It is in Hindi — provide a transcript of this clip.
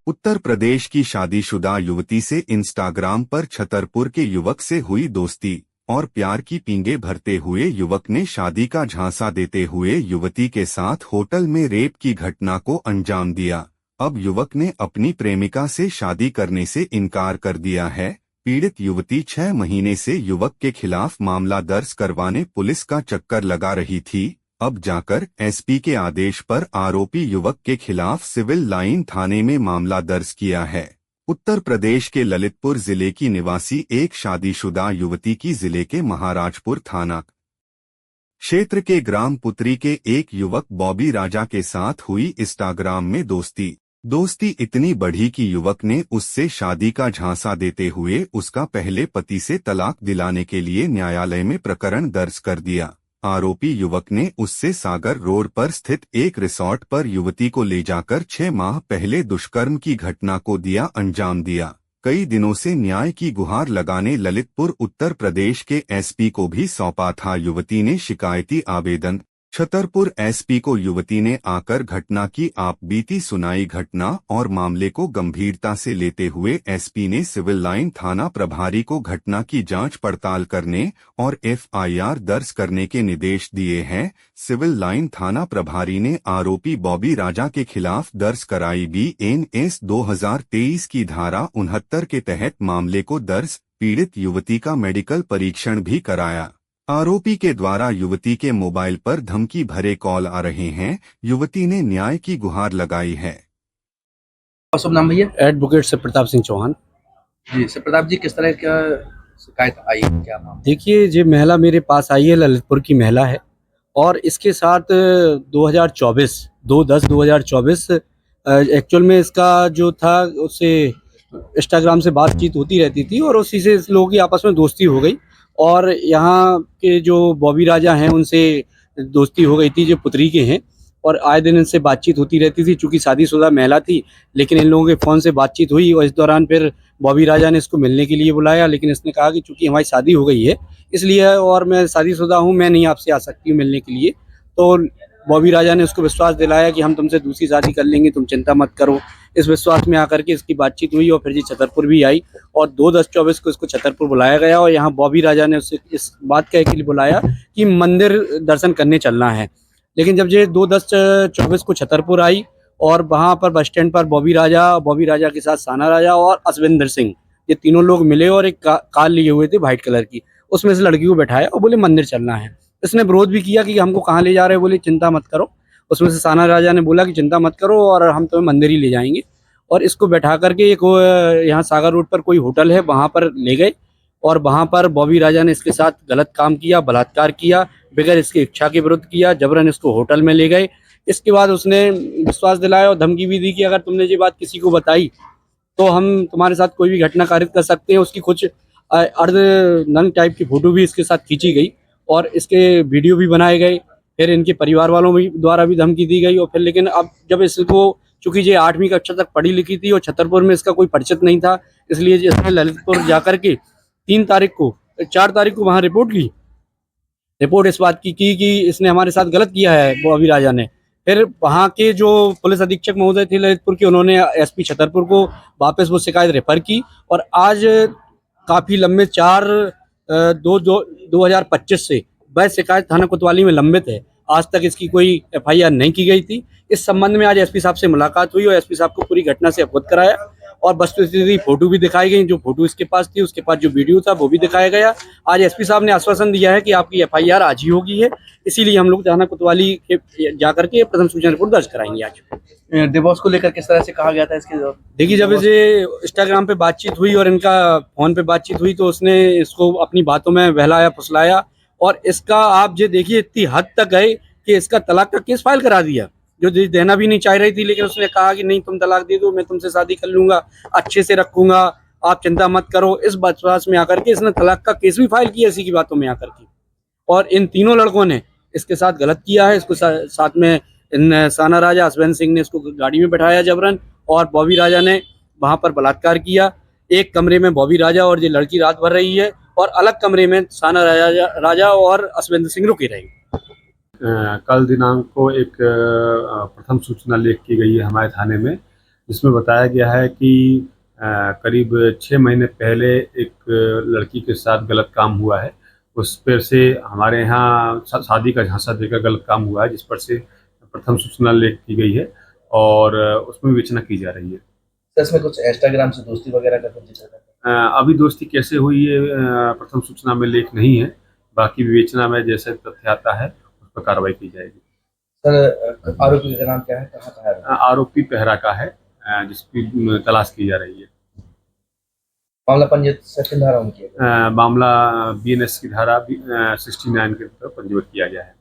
उत्तर प्रदेश की शादीशुदा युवती से इंस्टाग्राम पर छतरपुर के युवक से हुई दोस्ती और प्यार की पींगे भरते हुए युवक ने शादी का झांसा देते हुए युवती के साथ होटल में रेप की घटना को अंजाम दिया। अब युवक ने अपनी प्रेमिका से शादी करने से इनकार कर दिया है। पीड़ित युवती 6 महीने से युवक के खिलाफ मामला दर्ज करवाने पुलिस का चक्कर लगा रही थी। अब जाकर एसपी के आदेश पर आरोपी युवक के खिलाफ सिविल लाइन थाने में मामला दर्ज किया है। उत्तर प्रदेश के ललितपुर जिले की निवासी एक शादीशुदा युवती की जिले के महाराजपुर थाना क्षेत्र के ग्राम पुत्री के एक युवक बॉबी राजा के साथ हुई इंस्टाग्राम में दोस्ती इतनी बढ़ी कि युवक ने उससे शादी का झांसा देते हुए उसका पहले पति से तलाक दिलाने के लिए न्यायालय में प्रकरण दर्ज कर दिया। आरोपी युवक ने उससे सागर रोड पर स्थित एक रिसोर्ट पर युवती को ले जाकर 6 माह पहले दुष्कर्म की घटना को दिया अंजाम दिया। कई दिनों से न्याय की गुहार लगाने ललितपुर उत्तर प्रदेश के एसपी को भी सौंपा था। युवती ने शिकायती आवेदन छतरपुर एसपी को युवती ने आकर घटना की आपबीती सुनाई। घटना और मामले को गंभीरता से लेते हुए एसपी ने सिविल लाइन थाना प्रभारी को घटना की जांच पड़ताल करने और एफआईआर दर्ज करने के निर्देश दिए हैं। सिविल लाइन थाना प्रभारी ने आरोपी बॉबी राजा के खिलाफ दर्ज कराई बीएनएस 2023 की धारा 69 के तहत मामले को दर्ज। पीड़ित युवती का मेडिकल परीक्षण भी कराया। आरोपी के द्वारा युवती के मोबाइल पर धमकी भरे कॉल आ रहे हैं। युवती ने न्याय की गुहार लगाई है। शुभ नाम भैया? एडवोकेट से प्रताप सिंह चौहान। जी सर, प्रताप जी किस तरह का शिकायत आई, क्या मामला? देखिए, ये महिला मेरे पास आई है, ललितपुर की महिला है और इसके साथ 2024 2/10/2024 एक्चुअल में इसका जो था उससे इंस्टाग्राम से बातचीत होती रहती थी और उसी से इस लोगों की आपस में दोस्ती हो गई और यहाँ के जो बॉबी राजा हैं उनसे दोस्ती हो गई थी, जो पुत्री के हैं, और आए दिन इनसे बातचीत होती रहती थी। चूँकि शादीशुदा महिला थी, लेकिन इन लोगों के फ़ोन से बातचीत हुई और इस दौरान फिर बॉबी राजा ने इसको मिलने के लिए बुलाया, लेकिन इसने कहा कि चूँकि हमारी शादी हो गई है इसलिए और मैं शादीशुदा हूँ, मैं नहीं आपसे आ सकती हूँ मिलने के लिए। तो बॉबी राजा ने उसको विश्वास दिलाया कि हम तुमसे दूसरी शादी कर लेंगे, तुम चिंता मत करो। इस विश्वास में आकर के इसकी बातचीत हुई और फिर जी छतरपुर भी आई और 2/10/24 को इसको छतरपुर बुलाया गया और यहाँ बॉबी राजा ने उससे इस बात कह के लिए बुलाया कि मंदिर दर्शन करने चलना है। लेकिन जब ये 2/10/24 को छतरपुर आई और वहाँ पर बस स्टैंड पर बॉबी राजा के साथ साना राजा और असविंदर सिंह, ये तीनों लोग मिले और एक कार लिए हुए थे वाइट कलर की, उसमें से लड़की को बैठाया और बोले मंदिर चलना है। इसने विरोध भी किया कि हमको कहाँ ले जा रहे हैं, बोले चिंता मत करो। उसमें से साना राजा ने बोला कि चिंता मत करो और हम तुम्हें मंदिर ही ले जाएंगे और इसको बैठा करके एक यहाँ सागर रोड पर कोई होटल है वहाँ पर ले गए और वहाँ पर बॉबी राजा ने इसके साथ गलत काम किया, बलात्कार किया, बगैर इसकी इच्छा के विरुद्ध किया, जबरन इसको होटल में ले गए। इसके बाद उसने विश्वास दिलाया और धमकी भी दी कि अगर तुमने ये बात किसी को बताई तो हम तुम्हारे साथ कोई भी घटना कारित कर सकते हैं। उसकी कुछ अर्ध नंग टाइप की फोटो भी इसके साथ खींची गई और इसके वीडियो भी बनाए गए। फिर इनके परिवार वालों द्वारा भी धमकी दी गई और फिर लेकिन अब जब इसको, चूँकि ये 8वीं कक्षा तक पढ़ी लिखी थी और छतरपुर में इसका कोई परिचित नहीं था, इसलिए इसने ललितपुर जाकर के 4 तारीख को वहाँ रिपोर्ट इस बात की कि इसने हमारे साथ गलत किया है बॉबी राजा ने। फिर वहाँ के जो पुलिस अधीक्षक महोदय थे ललितपुर के, उन्होंने एसपी छतरपुर को वापस वो शिकायत रेफर की और आज काफ़ी लंबे 4/2/2025 से वह शिकायत थाना कोतवाली में लंबित है। आज तक इसकी कोई एफआईआर नहीं की गई थी। इस संबंध में आज एसपी साहब से मुलाकात हुई और एसपी साहब को पूरी घटना से अवगत कराया और वस्तुस्थिति फोटो भी दिखाई गई, जो फोटो इसके पास थी उसके पास जो वीडियो था वो भी दिखाया गया। आज एसपी साहब ने आश्वासन दिया है कि आपकी एफआईआर आज ही होगी है, इसीलिए हम लोग थाना कोतवाली के जाकर के प्रथम सूचना रिपोर्ट दर्ज कराएंगे। आज डिवोर्स को लेकर किस तरह से कहा गया था इसके? देखिए, जब इसे इंस्टाग्राम पे बातचीत हुई और इनका फोन पे बातचीत हुई तो उसने इसको अपनी बातों में बहलाया फुसलाया और इसका आप ये देखिए इतनी हद तक गए कि इसका तलाक का केस फाइल करा दिया, जो देना भी नहीं चाह रही थी, लेकिन उसने कहा कि नहीं तुम तलाक दे दो, मैं तुमसे शादी कर लूंगा, अच्छे से रखूंगा, आप चिंता मत करो। इस विश्वास में आकर के इसने तलाक का केस भी फाइल किया इसी की बातों में आकर के। और इन तीनों लड़कों ने इसके साथ गलत किया है। इसको साथ में इन साना राजा असविंदर सिंह ने इसको गाड़ी में बैठाया जबरन और बॉबी राजा ने वहाँ पर बलात्कार किया। एक कमरे में बॉबी राजा और ये लड़की रात भर रही है और अलग कमरे में साना राजा और असविंदर सिंह रुके रहे। कल दिनांक को एक प्रथम सूचना लेख की गई है हमारे थाने में जिसमें बताया गया है कि करीब 6 महीने पहले एक लड़की के साथ गलत काम हुआ है। उस पर से हमारे यहाँ शादी का झांसा देकर गलत काम हुआ है, जिस पर से प्रथम सूचना लेख की गई है और उसमें विवेचना की जा रही है। सर इसमें कुछ इंस्टाग्राम से दोस्ती वगैरह का कुछ जिक्र है? अभी दोस्ती कैसे हुई है प्रथम सूचना में लेख नहीं है। बाकी विवेचना में जैसे तथ्य आता है उस पर कार्रवाई की जाएगी। सर आरोपी का नाम क्या है, कहाँ का है? आरोपी पेहरा का है, जिसकी तलाश की जा रही है। मामला पंजीयन सेक्शन धारा में किया गया। मामला BNS की धारा 69 के तहत पंजीबद्ध किया गया है।